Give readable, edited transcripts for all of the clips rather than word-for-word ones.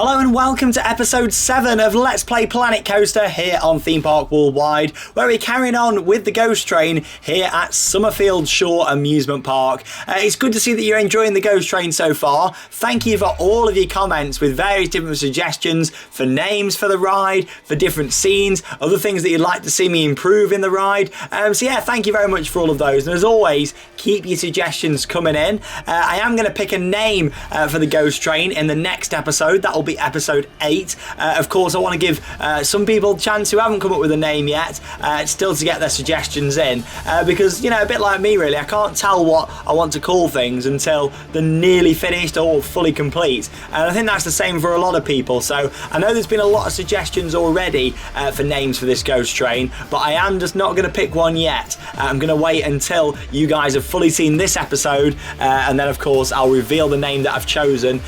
Hello and welcome to episode 7 of Let's Play Planet Coaster here on Theme Park Worldwide, where we're carrying on with the Ghost Train here at Summerfield Shore Amusement Park. It's good to see that you're enjoying the Ghost Train so far. Thank you for all of your comments with various different suggestions for names for the ride, for different scenes, other things that you'd like to see me improve in the ride. So yeah, thank you very much for all of those. And as always, keep your suggestions coming in. I am going to pick a name for the Ghost Train in the next episode. That will be episode 8. Of course, I want to give some people a chance who haven't come up with a name yet, still to get their suggestions in, because, you know, a bit like me really, I can't tell what I want to call things until they're nearly finished or fully complete, and I think that's the same for a lot of people. So I know there's been a lot of suggestions already for names for this Ghost Train, but I am just not going to pick one yet. I'm going to wait until you guys have fully seen this episode, and then of course I'll reveal the name that I've chosen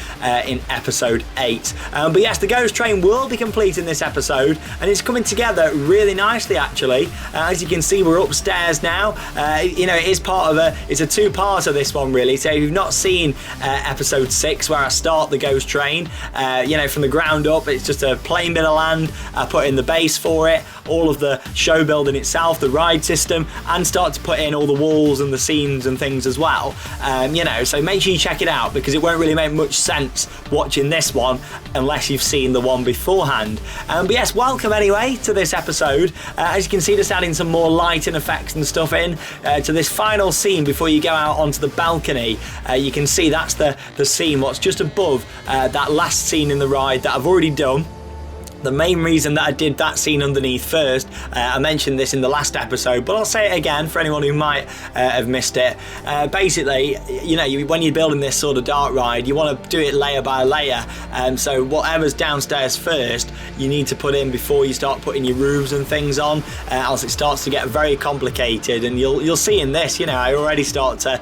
in episode 8. But yes, the Ghost Train will be complete in this episode, and it's coming together really nicely actually. As you can see, we're upstairs now. You know, it is part of it's a two-parter, this one really. So if you've not seen episode 6, where I start the Ghost Train, you know, from the ground up, it's just a plain bit of land. I put in the base for it, all of the show building itself, the ride system, and start to put in all the walls and the scenes and things as well. You know, so make sure you check it out, because it won't really make much sense watching this one unless you've seen the one beforehand. But yes, welcome anyway to this episode. As you can see, just adding some more lighting effects and stuff in to this final scene before you go out onto the balcony. You can see that's the scene, what's just above that last scene in the ride that I've already done. The main reason that I did that scene underneath first, I mentioned this in the last episode, but I'll say it again for anyone who might have missed it. Basically, you know, when you're building this sort of dark ride, you want to do it layer by layer. So whatever's downstairs first, you need to put in before you start putting your roofs and things on, else it starts to get very complicated. And you'll see in this, you know, I already start to,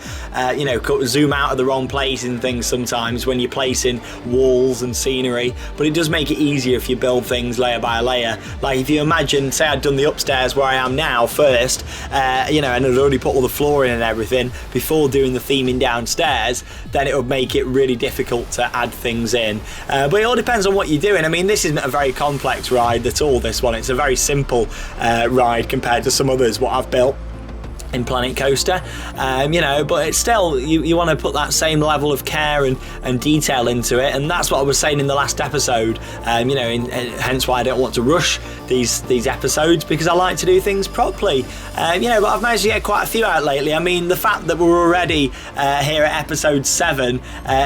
you know, zoom out of the wrong place and things sometimes when you're placing walls and scenery. But it does make it easier if you build things layer by layer. Like if you imagine, say I'd done the upstairs where I am now first, you know, and I'd already put all the flooring and everything before doing the theming downstairs, then it would make it really difficult to add things in. But it all depends on what you're doing. I mean, this isn't a very complex ride at all, this one. It's a very simple ride compared to some others what I've built in Planet Coaster, you know, but it's still, you want to put that same level of care and detail into it, and that's what I was saying in the last episode. You know, hence why I don't want to rush these episodes, because I like to do things properly. You know, but I've managed to get quite a few out lately. I mean, the fact that we're already here at episode 7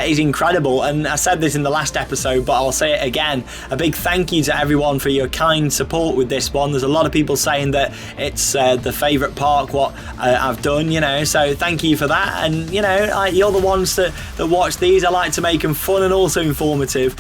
is incredible, and I said this in the last episode, but I'll say it again. A big thank you to everyone for your kind support with this one. There's a lot of people saying that it's the favourite park what I've done, you know, so thank you for that. And you know, you're the ones that watch these. I like to make them fun and also informative,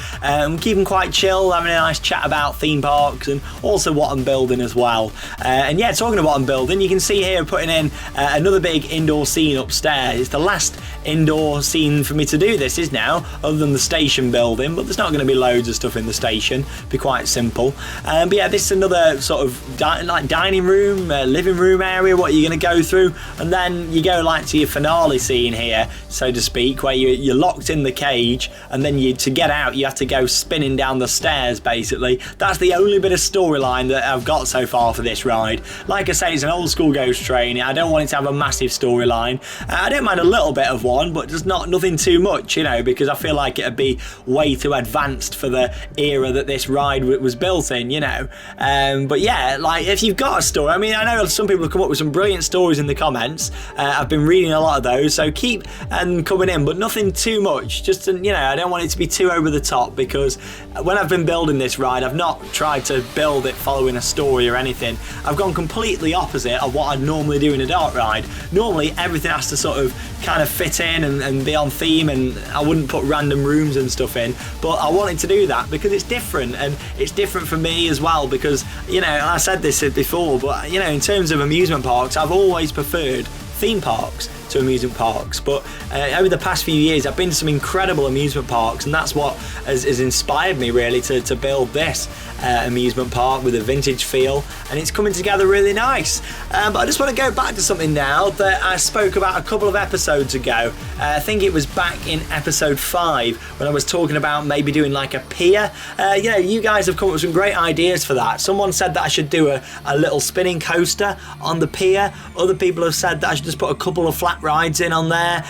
keep them quite chill, having a nice chat about theme parks and also what I'm building as well. And yeah, talking about what I'm building, you can see here putting in another big indoor scene upstairs. It's the last indoor scene for me to do this is now, other than the station building, but there's not going to be loads of stuff in the station. It'll be quite simple. But yeah, this is another sort of like dining room, living room area, what you're going to go through, and then you go like to your finale scene here, so to speak, where you're locked in the cage, and then to get out you have to go spinning down the stairs. Basically, that's the only bit of storyline that I've got so far for this ride. Like I say, it's an old school Ghost Train. I don't want it to have a massive storyline. I don't mind a little bit of one, but just nothing too much, you know, because I feel like it'd be way too advanced for the era that this ride was built in, you know. But yeah, like if you've got a story, I mean, I know some people have come up with some brilliant stories in the comments. I've been reading a lot of those, so keep coming in, but nothing too much. Just to, you know, I don't want it to be too over the top, because when I've been building this ride, I've not tried to build it following a story or anything. I've gone completely opposite of what I'd normally do in a dark ride. Normally everything has to sort of kind of fit in and be on theme, and I wouldn't put random rooms and stuff in, but I wanted to do that because it's different, and it's different for me as well, because, you know, I said this before, but you know, in terms of amusement parks, I've always preferred theme parks to amusement parks, but over the past few years I've been to some incredible amusement parks, and that's what has inspired me really to build this amusement park with a vintage feel, and it's coming together really nice. But I just want to go back to something now that I spoke about a couple of episodes ago. I think it was back in episode 5 when I was talking about maybe doing like a pier. You guys have come up with some great ideas for that. Someone said that I should do a little spinning coaster on the pier. Other people have said that I should just put a couple of flat rides in on there,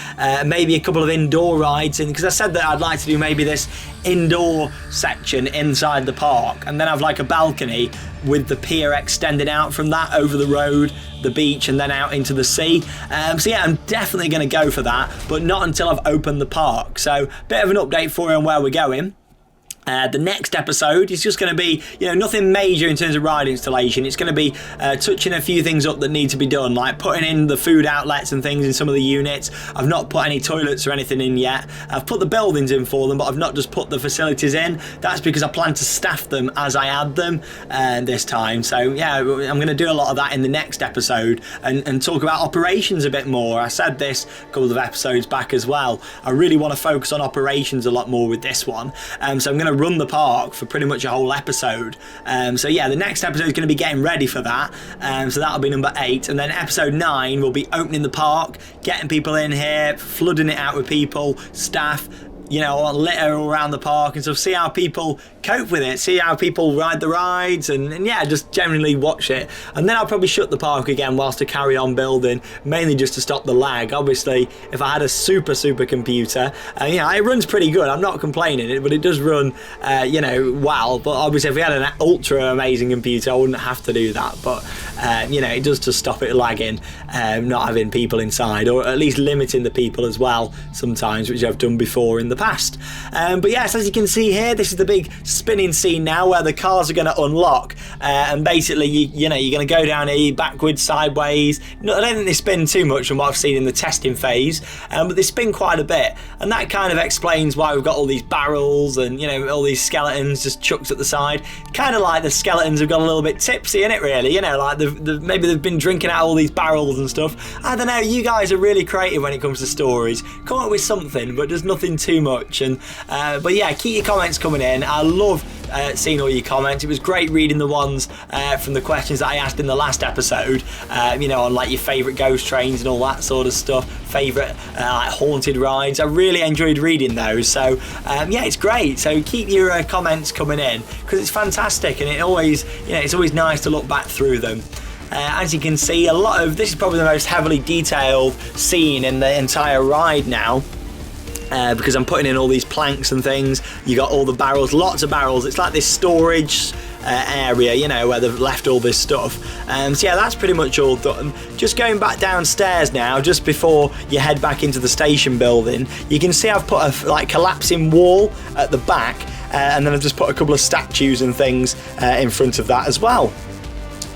maybe a couple of indoor rides in, because I said that I'd like to do maybe this indoor section inside the park and then have like a balcony with the pier extending out from that over the road, the beach, and then out into the sea. So yeah, I'm definitely going to go for that, but not until I've opened the park. So bit of an update for you on where we're going. The next episode is just going to be, nothing major in terms of ride installation. It's going to be touching a few things up that need to be done, like putting in the food outlets and things in some of the units. I've not put any toilets or anything in yet. I've put the buildings in for them, but I've not just put the facilities in. That's because I plan to staff them as I add them this time. So yeah, I'm going to do a lot of that in the next episode and talk about operations a bit more. I said this a couple of episodes back as well. I really want to focus on operations a lot more with this one. So I'm going to run the park for pretty much a whole episode. So yeah, the next episode is going to be getting ready for that. So that'll be number 8, and then episode 9 will be opening the park, getting people in here, flooding it out with people, staff, litter all around the park and stuff. See how people cope with it, see how people ride the rides, and yeah, just generally watch it. And then I'll probably shut the park again whilst I carry on building, mainly just to stop the lag. Obviously, if I had a super computer, it runs pretty good. I'm not complaining, but it does run, well. But obviously, if we had an ultra amazing computer, I wouldn't have to do that. But it does just stop it lagging, not having people inside, or at least limiting the people as well sometimes, which I've done before in the past. But yes, as you can see here, this is the big spinning scene now where the cars are going to unlock, and basically you're going to go down here backwards, sideways. I don't think they spin too much from what I've seen in the testing phase, but they spin quite a bit, and that kind of explains why we've got all these barrels and all these skeletons just chucked at the side. Kind of like the skeletons have got a little bit tipsy in it, really. Like maybe they've been drinking out all these barrels and stuff. I don't know, you guys are really creative when it comes to stories. Come up with something, but there's nothing too much. And but yeah, keep your comments coming in. I love seeing all your comments. It was great reading the ones from the questions that I asked in the last episode, on like your favourite ghost trains and all that sort of stuff, favourite like haunted rides. I really enjoyed reading those, so yeah, it's great. So keep your comments coming in, because it's fantastic, and it's always nice to look back through them. As you can see, a lot of this is probably the most heavily detailed scene in the entire ride now. Because I'm putting in all these planks and things. You got all the barrels, lots of barrels. It's like this storage area, where they've left all this stuff. So yeah, that's pretty much all done. Just going back downstairs now, just before you head back into the station building, you can see I've put a collapsing wall at the back, and then I've just put a couple of statues and things in front of that as well.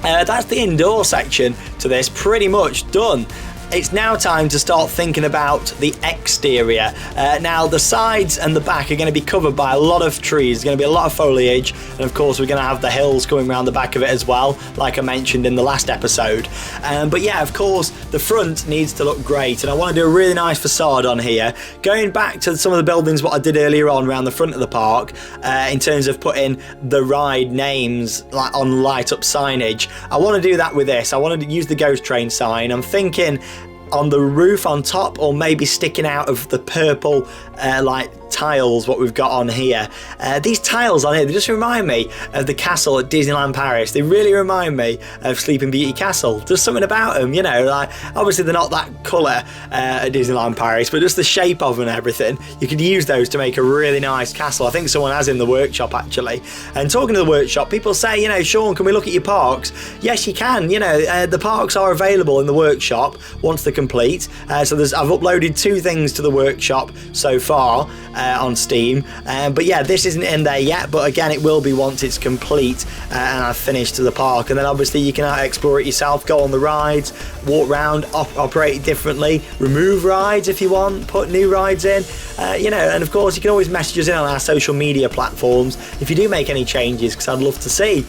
That's the indoor section to this, pretty much done. It's now time to start thinking about the exterior. Now the sides and the back are going to be covered by a lot of trees. There's going to be a lot of foliage, and of course we're going to have the hills coming around the back of it as well, like I mentioned in the last episode. But yeah, of course the front needs to look great, and I want to do a really nice facade on here, going back to some of the buildings what I did earlier on around the front of the park, in terms of putting the ride names like on light up signage. I want to do that with this. I want to use the ghost train sign. I'm thinking on the roof on top, or maybe sticking out of the purple like tiles what we've got on here. These tiles on here, they just remind me of the castle at Disneyland Paris. They really remind me of Sleeping Beauty Castle. There's something about them, like obviously they're not that colour at Disneyland Paris, but just the shape of them and everything. You could use those to make a really nice castle. I think someone has in the workshop actually. And talking to the workshop, people say, Sean, can we look at your parks? Yes, you can. The parks are available in the workshop once they're complete. So I've uploaded 2 things to the workshop so far. on Steam. But yeah, this isn't in there yet, but again, it will be once it's complete and I've finished the park. And then obviously you can explore it yourself, go on the rides, walk around, operate it differently, remove rides if you want, put new rides in, you know, and of course you can always message us in on our social media platforms if you do make any changes, because I'd love to see.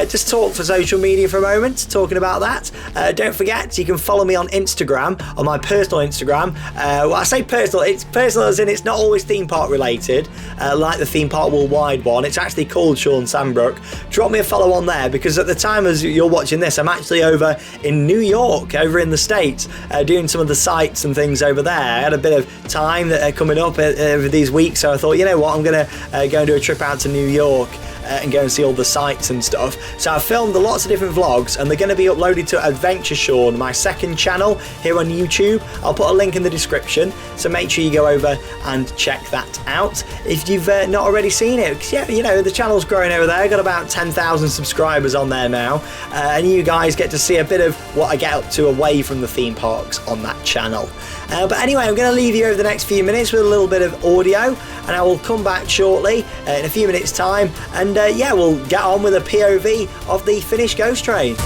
Just talk for social media for a moment, talking about that. Don't forget, you can follow me on Instagram, on my personal Instagram. Well, I say personal, it's personal as in it's not always theme park related, like the Theme Park Worldwide one. It's actually called Sean Sandbrook. Drop me a follow on there, because at the time as you're watching this, I'm actually over in New York, over in the States, doing some of the sites and things over there. I had a bit of time that coming up over these weeks, so I thought, you know what, I'm going to go and do a trip out to New York and go and see all the sites and stuff. So I filmed lots of different vlogs, and they're going to be uploaded to Adventure Sean, my second channel here on YouTube. I'll put a link in the description, so make sure you go over and check that out if you've not already seen it. Because yeah, you know, the channel's growing over there. I've got about 10,000 subscribers on there now, and you guys get to see a bit of what I get up to away from the theme parks on that channel. But anyway, I'm going to leave you over the next few minutes with a little bit of audio, and I will come back shortly in a few minutes time, and yeah, we'll get on with a POV of the finished Ghost Train.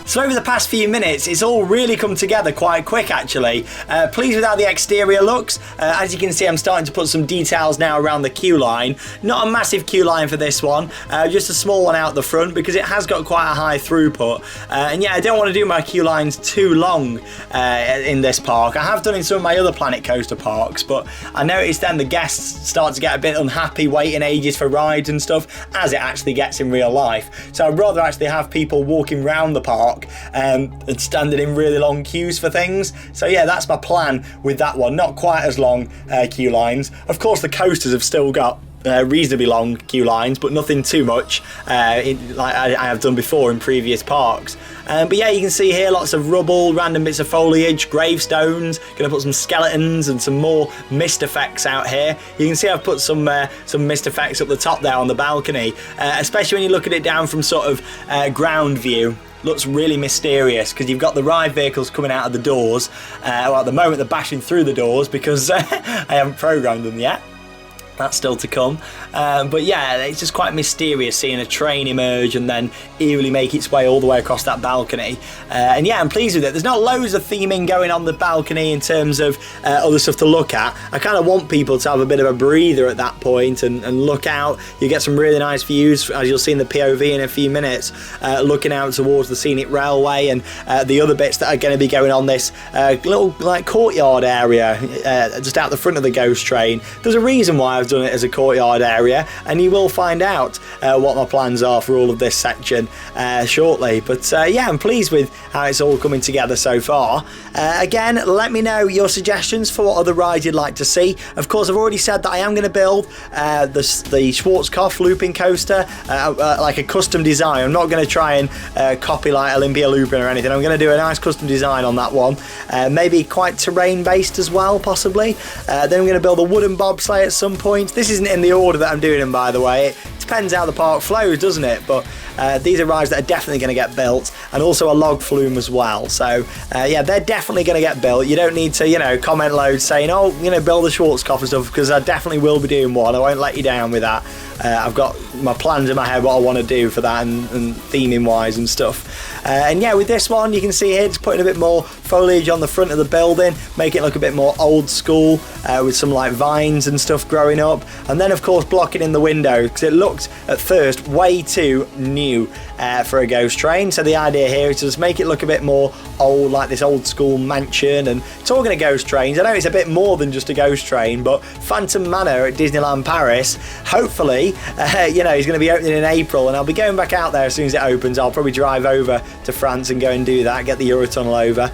So over the past few minutes, it's all really come together quite quick actually. Pleased with how the exterior looks. As you can see, I'm starting to put some details now around the queue line. Not a massive queue line for this one, just a small one out the front because it has got quite a high throughput. And yeah, I don't want to do my queue lines too long in this park. I have done in some of my other Planet Coaster parks, but I noticed then the guests start to get a bit unhappy waiting ages for rides and stuff, as it actually gets in real life. So I'd rather actually have people walking around the park and standing in really long queues for things. So yeah, that's my plan with that one. Not quite as long queue lines. Of course, the coasters have still got reasonably long queue lines, but nothing too much like I have done before in previous parks. But yeah, you can see here lots of rubble, random bits of foliage, gravestones. Gonna put some skeletons and some more mist effects out here. You can see I've put some mist effects up the top there on the balcony, especially when you look at it down from sort of ground view. Looks really mysterious because you've got the ride vehicles coming out of the doors. Well, at the moment they're bashing through the doors because I haven't programmed them yet. That's still to come. But yeah, it's just quite mysterious seeing a train emerge and then eerily make its way all the way across that balcony. And yeah, I'm pleased with it. There's not loads of theming going on the balcony in terms of other stuff to look at. I kind of want people to have a bit of a breather at that point and look out. You get some really nice views, as you'll see in the POV in a few minutes, looking out towards the scenic railway and the other bits that are going to be going on this little like courtyard area just out the front of the ghost train. There's a reason why I've done it as a courtyard area, and you will find out what my plans are for all of this section shortly. But yeah, I'm pleased with how it's all coming together so far. Again, let me know your suggestions for what other rides you'd like to see. Of course, I've already said that I am going to build the Schwarzkopf looping coaster, like a custom design. I'm not going to try and copy like Olympia looping or anything. I'm going to do a nice custom design on that one, maybe quite terrain based as well, possibly. Then I'm going to build a wooden bobsleigh at some point. This isn't in the order that I'm doing them, by the way. It depends how the park flows, doesn't it? But these are rides that are definitely going to get built, and also a log flume as well. So yeah, they're definitely going to get built. You don't need to, you know, comment loads saying, oh, you know, build the Schwarzkopf and stuff, because I definitely will be doing one. I won't let you down with that. I've got my plans in my head what I want to do for that and theming wise and stuff. And yeah, with this one, you can see here, just putting a bit more foliage on the front of the building, make it look a bit more old school, with some like vines and stuff growing up, and then of course blocking in the window because it looked at first way too new for a ghost train. So the idea here is to just make it look a bit more old, like this old school mansion. And talking of ghost trains, I know it's a bit more than just a ghost train, but Phantom Manor at Disneyland Paris, hopefully, you know, is going to be opening in April, and I'll be going back out there as soon as it opens. I'll probably drive over to France and go and do that, get the Eurotunnel over,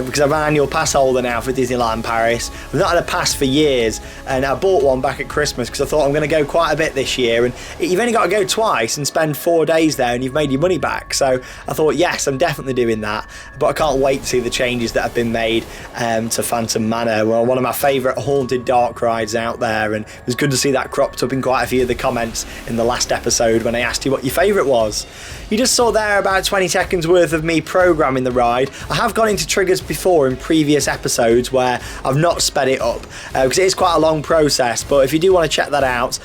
because I'm an annual pass holder now for Disneyland Paris. I've not had a pass for years, and I bought one back at Christmas because I thought I'm going to go quite a bit this year, and you've only got to go twice and spend 4 days there and you've made your money back. So I thought, yes, I'm definitely doing that, but I can't wait to see the changes that have been made to Phantom Manor. Well, one of my favourite haunted dark rides out there, and it was good to see that cropped up in quite a few of the comments in the last episode when I asked you what your favourite was. You just saw there about 20 seconds worth of me programming the ride. I have gone into triggers before in previous episodes where I've not sped it up because it is quite a long process, but if you do want to check that out,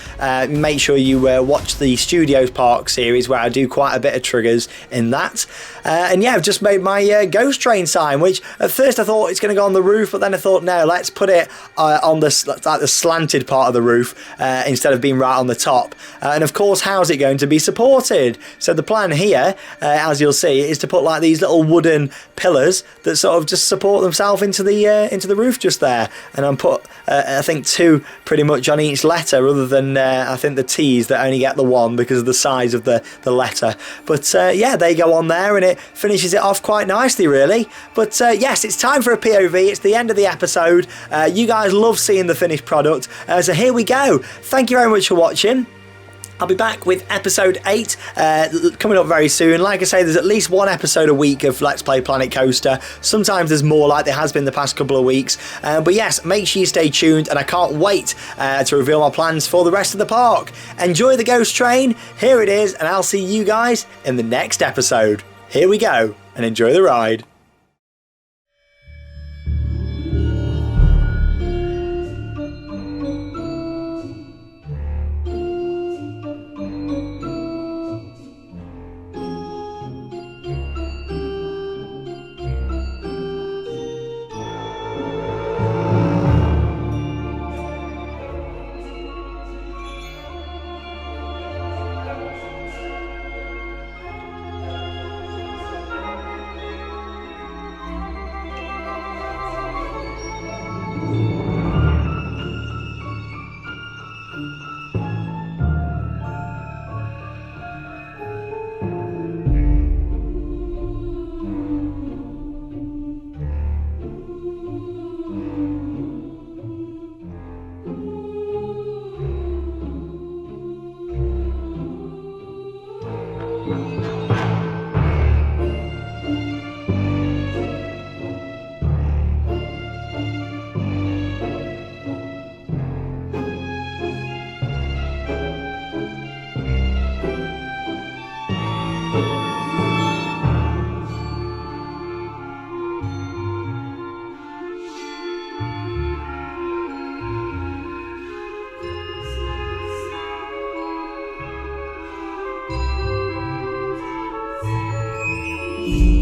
make sure you watch the Studios Park series where I do quite a bit of triggers in that. And yeah, I've just made my ghost train sign, which at first I thought it's going to go on the roof, but then I thought no, let's put it on the slanted part of the roof instead of being right on the top. And of course, how's it going to be supported? So the plan here, as you'll see, is to put like these little wooden pillars that sort of just support themselves into the roof just there, and I'm put I think 2 pretty much on each letter, other than I think the T's that only get the 1 because of the size of the letter. But yeah, they go on there and it finishes it off quite nicely, really. But yes, it's time for a POV. It's the end of the episode. You guys love seeing the finished product, so here we go. Thank you very much for watching. I'll be back with episode 8 coming up very soon. Like I say, there's at least 1 episode a week of Let's Play Planet Coaster. Sometimes there's more, like there has been the past couple of weeks. But yes, make sure you stay tuned, and I can't wait to reveal my plans for the rest of the park. Enjoy the ghost train. Here it is, and I'll see you guys in the next episode. Here we go, and enjoy the ride. you.